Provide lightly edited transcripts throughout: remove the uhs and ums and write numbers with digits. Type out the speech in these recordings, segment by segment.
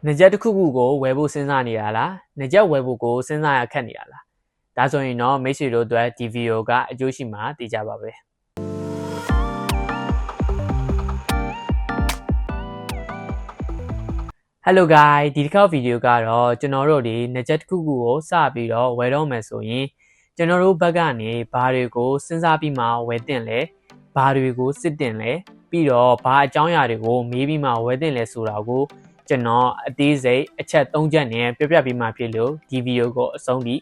ငကြက်တစ်ခုခုကိုဝယ်ဖို့စဉ်းစားနေရလားငကြက်ဝယ်ဖို့ကိုစဉ်းစားရခက်နေရလားဒါဆိုရင်တော့မိတ်ဆွေတို့အတွက်ဒီဗီဒီယိုကအကျိုးရှိမှာသိကြပါပဲHello guys ဒီတစ်ခါဗီဒီယိုကတော့ကျွန်တော်တို့ဒီငကြက်တစ်ခုခုကိုစပြီးတော့ဝယ်တော့မယ်ဆိုရင်ကျွန်တော်တို့ဘက်ကနေဘာတွေကိုစဉ်းစားပြီးမှဝယ်တင်လဲဘာတွေကိုစစ်တင်လဲပြီးတော့ဘာအကြောင်းအရာတွေကိုမေးပြီးမှဝယ်တင်လဲဆိုတာကိုကျွန်တော်အသေးစိတ်အချက်၃ချက်နဲ့ပြပြပြီးမှဖြစ်လို့ဒီဗီဒီယိုကိုအဆုံးထိ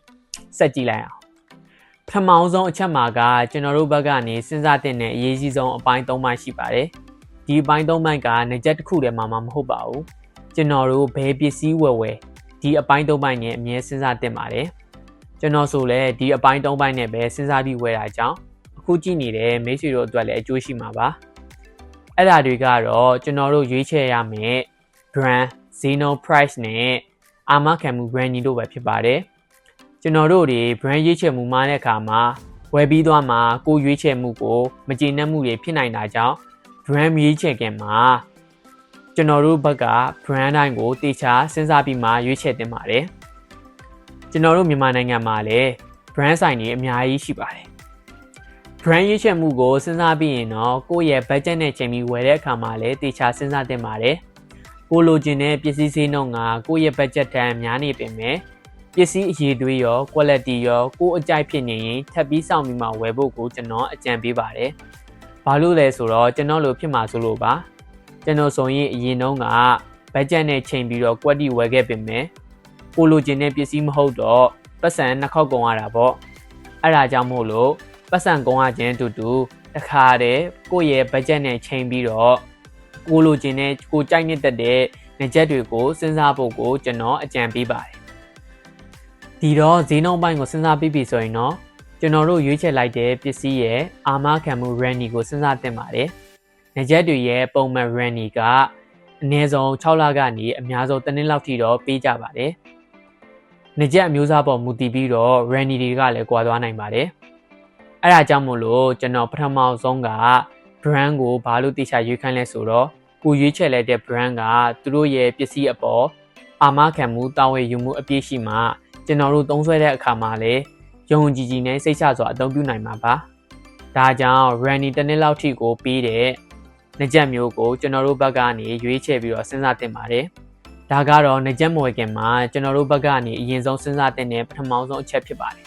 ဆက်ကြည့်လိုက်အောင်ပထမဆုံးအချက်မှာကကျွန်တော်တို့ဘက်ကနေစဉ်းစားတဲ့အရေးကြီးဆုံးအပိုင်း၃ပိုင်းရှိပါတယ်ဒီအပိုင်း၃ပိုင်းကငကြက်တစ်ခုတည်းမှမဟုတ်ပါဘူးကျွန်တော်တို့ဘယ်ပစ္စည်းဝယ်ဒီအပိုင်း၃ပိုင်းနဲ့အမြဲစဉ်းစားတင်ပါတယ်ကျွန်တော်ဆိုလဲဒီအပိုင်း၃ပိုင်းနဲ့ပဲစဉ်းစားပြီးဝယ်တာကြောင့်အခုကြည့်နေတဲ့မိတ်ဆွေတို့အတွက်လည်းအကျိုးရှိမှာပါအဲ့ဒါတွေကတော့ကျွန်တော်တို့ရွေးချယ်ရမယ် brand Zeno price နဲ့အာမခံမှု brand တို့ပဲဖြစ်ပါတယ်ကျွန်တော်တို့တွေ brand ရွေးချယ်မှုမှာတဲ့အခါမှာဝယ်ပြီးသွားမှာကိုရွေးချယ်မှုကိုမကျေနပ်မှုတွေဖြစ်နိုင်တာကြောင့် brand ရွေးချယ်ခင်မှာကျွန်တော်တို့ဘက်က brand တိုင်းကိုတေချာစဉ်းစားပြီးမှရွေးချယ်တင်ပါတယ်ကျွန်တော်တို့မြန်မာနိုင်ငံမှာလည်း brand ဆိုင်တွေအများကြီးရှိပါတယ် brand ရွေးချယ်မှုကိုစဉ်းစားပြီးရင်တော့ကိုယ့်ရဲ့ budget နဲ့ချိန်ပြီးဝယ်တဲ့အခါမှာလည်းတေချာစဉ်းစားတင်ပါတယ်ကိုလိုချင်တဲ့ပစ္စည်းဈေးနှုန်းကကိုယ့်ရဲ့ budget တန်များနေပြင်မဲ့ပစ္စည်းအရေးသွေးရော quality ရောကိုယ့်အကြိုက်ဖြစ်နေရင်ထပ်ပြီးစောင့်ပြီးမှဝယ်ဖို့ကိုကျွန်တော်အကြံပေးပါတယ်ဘာလို့လဲဆိုတော့ကျွန်တော်လိုဖြစ်မှာဆိုလို့ပါကျွန်တော်ဆိုရင်အရင်တုန်းက budget နဲ့ချိန်ပြီးတော့ quality ဝယ်ခဲ့ပြင်မဲ့ကိုလိုချင်တဲ့ပစ္စည်းမဟုတ်တော့ပတ်စံနှစ်ခေါက်ကုန်ရတာပေါ့အဲ့ဒါကြောင့်မို့လို့ပတ်စံကုန်ရခြင်းတူတူတခါတည်းကိုယ့်ရဲ့ budget နဲ့ချိန်ပြီးတော့ကိုလိုချင်တဲ့ကိုကြိုက်တဲ့ငကြက်တွေကိုစဉ်းစားဖို့ကိုကျွန်တော်အကြံပေးပါတယ်ဒီတော့ဈေးနှုန်းပိုင်းကိုစဉ်းစားပြီးပြီဆိုရင်တော့ကျွန်တော်တို့ရွေးချယ်လိုက်တဲ့ပစ္စည်းရဲ့အာမခံမှု range ကိုစဉ်းစားသင့်ပါတယ်ငကြက်တွေရဲ့ပုံမှန် range ကအနည်းဆုံး6လကနေအများဆုံးတစ်နှစ်လောက်ထိတော့ပေးကြပါတယ်ငကြက်အမျိုးအစားပေါ်မူတည်ပြီးတော့ range တွေကလည်းကွာသွားနိုင်ပါတယ်အဲ့ဒါကြောင့်မို့လို့ကျွန်တော်ပထမဆုံးက brand ကိုဘာလို့တေချာရွေးခိုင်းလဲဆိုတော့ကိုရွေးချယ်လိုက်တဲ့ brand ကသူတို့ရဲ့ပစ္စည်းအပေါ်အာမခံမှုတာဝန်ယူမှုအပြည့်ရှိမှကျွန်တော်တို့သုံးစွဲတဲ့အခါမှာလည်းယုံကြည်ကြည်နဲ့စိတ်ချစွာအသုံးပြုနိုင်မှာပါဒါကြောင့် range တစ်နှစ်လောက်ထိကိုပေးတဲ့ငကြက်မျိုးကိုကျွန်တော်တို့ဘက်ကနေရွေးချယ်ပြီးတော့စဉ်းစားတင်ပါတယ်ဒါကတော့ငကြက်မွေခင်မှာကျွန်တော်တို့ဘက်ကနေအရင်ဆုံးစဉ်းစားတင်တဲ့ပထမဆုံးအချက်ဖြစ်ပါတယ်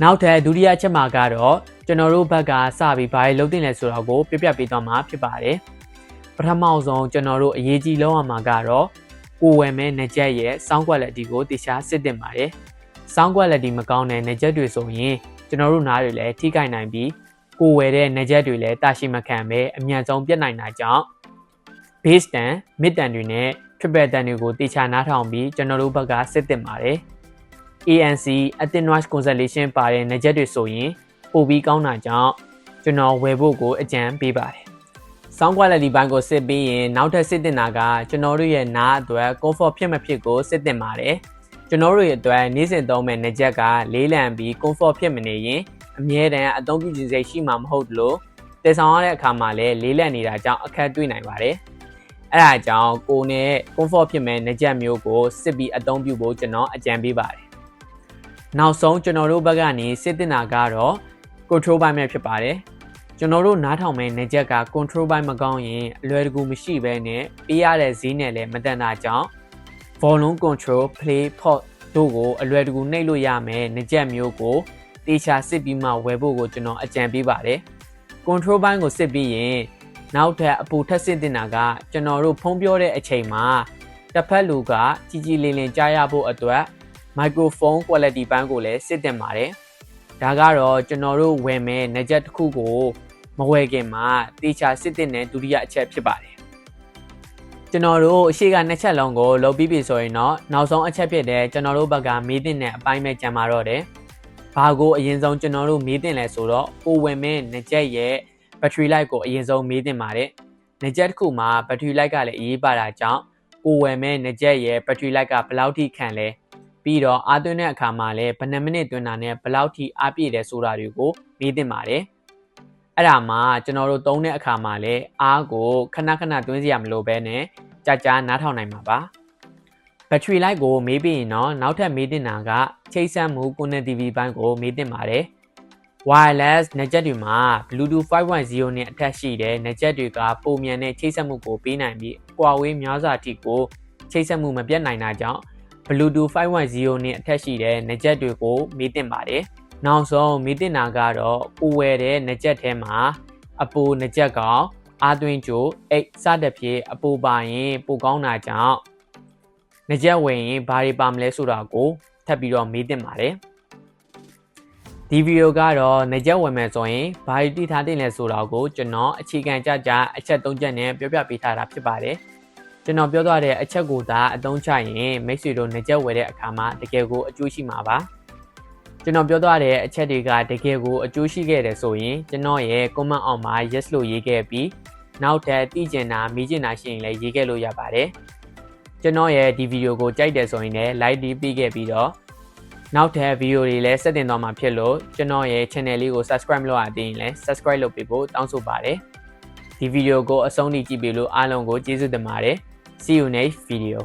နောက်ထပ်ဒုတိယအချက်မှာကတော့ကျွန်တော်တို့ဘက်ကစပြီးဘာတွေလုပ်တင်လဲဆိုတာကိုပြပြပေးသွားမှာဖြစ်ပါတယ်ပထမဆုံးကျွန်တော်တို့အရေးကြီးလောက်ရမှာကတော့ကိုဝယ်မဲ့ငကြက်ရဲ့ sound quality ကိုတေချာစစ်တင်ပါတယ် sound quality မကောင်းတဲ့ငကြက်တွေဆိုရင်ကျွန်တော်တို့နားတွေလည်းထိခိုက်နိုင်ပြီးကိုဝယ်တဲ့ငကြက်တွေလည်းတာရှိမခံပဲအမြန်ဆုံးပြတ်နိုင်တာကြောင့် bass တန် mid တန်တွေနဲ့ triple တန်တွေကိုတေချာနားထောင်ပြီးကျွန်တော်တို့ဘက်ကစစ်တင်ပါတယ် ANC active noise cancellation ပါတဲ့ငကြက်တွေဆိုရင်ပိုပြီးကောင်းတာကြောင့်ကျွန်တော်ဝယ်ဖို့ကိုအကြံပေးပါတယ် sound quality ဘိုင်းကိုစစ်ပြီးရင်နောက်ထပ်စစ်တင်တာကကျွန်တော်တို့ရဲ့နားအတွက် comfort ဖြစ်မဖြစ်ကိုစစ်တင်ပါတယ်ကျွန်တော်တို့ရဲ့အတွက်နေ့စဉ်သုံးမဲ့ငကြက်ကလေးလံပြီး comfort ဖြစ်မနေရင်အမြဲတမ်းအသုံးပြုခြင်းစိတ်ရှိမှာမဟုတ်လို့တည်ဆောင်ရတဲ့အခါမှာလည်းလေးလံနေတာကြောင့်အခက်တွေ့နိုင်ပါတယ်အဲ့ဒါကြောင့်ကိုနဲ့ comfort ဖြစ်မဲ့ငကြက်မျိုးကိုစစ်ပြီးအသုံးပြုဖို့ကျွန်တော်အကြံပေးပါတယ်နောက်ဆုံးကျွန်တော်တို့ဘက်ကနေစစ်တင်တာကတော့ control ဘိုင်းပဲဖြစ်ပါတယ်ကျွန်တော်တို့နားထောင်မဲ့ငကြက်က control ဘိုင်းမကောင်းရင်အလွယ်တကူမရှိဘဲနဲ့ပေးရတဲ့ဈေးနဲ့လည်းမတန်တာကြောင့် volume control play pause တို့ကိုအလွယ်တကူနှိပ်လို့ရမယ်ငကြက်မျိုးကိုတေချာစစ်ပြီးမှဝယ်ဖို့ကိုကျွန်တော်အကြံပေးပါတယ် control ဘိုင်းကိုစစ်ပြီးရင်နောက်ထပ်အပူထပ်စစ်တင်တာကကျွန်တော်တို့ဖုံးပြောတဲ့အချိန်မှာတစ်ဖက်လူကကြီးကြီးလင်းလင်းကြားရဖို့အတွက် microphone quality ဘိုင်းကိုလည်းစစ်တင်ပါတယ်ဒါကတော့ကျွန်တော်တို့ဝယ်မဲ့ငကြက်တစ်ခုကိုမဝယ်ခင်မှာတေချာစစ်တင်တဲ့ဒုတိယအချက်ဖြစ်ပါတယ်ကျွန်တော်တို့အရှိကနှစ်ချက်လုံးကိုလုပ်ပြီးပြီဆိုရင်တော့နောက်ဆုံးအချက်ဖြစ်တဲ့ကျွန်တော်တို့ဘက်ကမေးတင်တဲ့အပိုင်းပဲကြံပါတော့တယ်ဘာကိုအရင်ဆုံးကျွန်တော်တို့မေးတင်လဲဆိုတော့ကိုဝယ်မဲ့ငကြက်ရဲ့ battery life ကိုအရင်ဆုံးမေးတင်ပါတယ်ငကြက်တစ်ခုမှာ battery life ကလည်းအရေးပါတာကြောင့်ကိုဝယ်မဲ့ငကြက်ရဲ့ battery life ကဘယ်လောက်ထိခံလဲပြီးတော့အားသွင်းတဲ့အခါမှာလည်းဘယ်နှမိနစ်သွင်းတာနဲ့ဘယ်လောက်ထိအားပြည့်တယ်ဆိုတာတွေကိုမေးတင်ပါတယ်အဲ့ဒါမှကျွန်တော်တို့သုံးတဲ့အခါမှာလည်းအားကိုခဏခဏသွင်းစရာမလိုဘဲနဲ့ကြာကြာနားထောင်နိုင်မှာပါ battery life ကိုမေးပြီးရင်တော့နောက်ထပ်မေးတင်တာကချိတ်ဆက်မှု connectivity ဘိုင်းကိုမေးတင်ပါတယ် wireless နက်ဂျက်တွေမှာ Bluetooth 5.0 နဲ့အထက်ရှိတဲ့နက်ဂျက်တွေကပုံမြန်တဲ့ချိတ်ဆက်မှုကိုပေးနိုင်ပြီးကွာဝေးများစွာအထိကိုချိတ်ဆက်မှုမပြတ်နိုင်တာကြောင့် Bluetooth 5.0 နဲ့အထက်ရှိတဲ့နက်ဂျက်တွေကိုမေးတင်ပါတယ်နောက်ဆုံးမေးတင်တာကတော့ကိုဝယ်တဲ့နက်ဂျက်ထဲမှာအပိုနက်ဂျက်ကောင်အားသွင်းကြိုအိတ်စတဲ့ဖြစ်အပိုပါရင်ပိုကောင်းတာကြောင့်နက်ဂျက်ဝယ်ရင်ဘာတွေပါမလဲဆိုတာကိုထပ်ပြီးတော့မေးတင်ပါတယ်ဒီဗီဒီယိုကတော့နက်ဂျက်ဝယ်မယ်ဆိုရင်ဘာတွေတိထားတင်လဲဆိုတာကိုကျွန်တော်အခြေခံကြအချက်၃ချက်နဲ့ပြောပြပေးထားတာဖြစ်ပါတယ်ကျွန်တော်ပြောသွားတဲ့အချက်ကိုသာအသုံးချရင်မိတ်ဆွေတို့နက်ဂျက်ဝယ်တဲ့အခါမှာတကယ်ကိုအကျိုးရှိမှာပါကျွန်တော်ပြောသွားတဲ့အချက်တွေကတကယ်ကိုအကျိုးရှိခဲ့တယ်ဆိုရင်ကျွန်တော်ရဲ့ comment အောက်မှာ yes လို့ရေးခဲ့ပြီးနောက်ထပ်သိချင်တာမေးချင်တာရှိရင်လည်းရေးခဲ့လို့ရပါတယ်ကျွန်တော်ရဲ့ဒီဗီဒီယိုကိုကြိုက်တယ်ဆိုရင်လည်း like ပြီးခဲ့ပြီးတော့နောက်ထပ်ဗီဒီယိုတွေလည်းဆက်တင်သွားမှာဖြစ်လို့ကျွန်တော်ရဲ့ channel လေးကို subscribe လုပ်ရသေးရင်လည်း subscribe လုပ်ပေးဖို့တောင်းဆိုပါတယ်ဒီဗီဒီယိုကိုအဆုံးထိကြည့်ပေးလို့အားလုံးကိုကျေးဇူးတင်ပါတယ် See you next video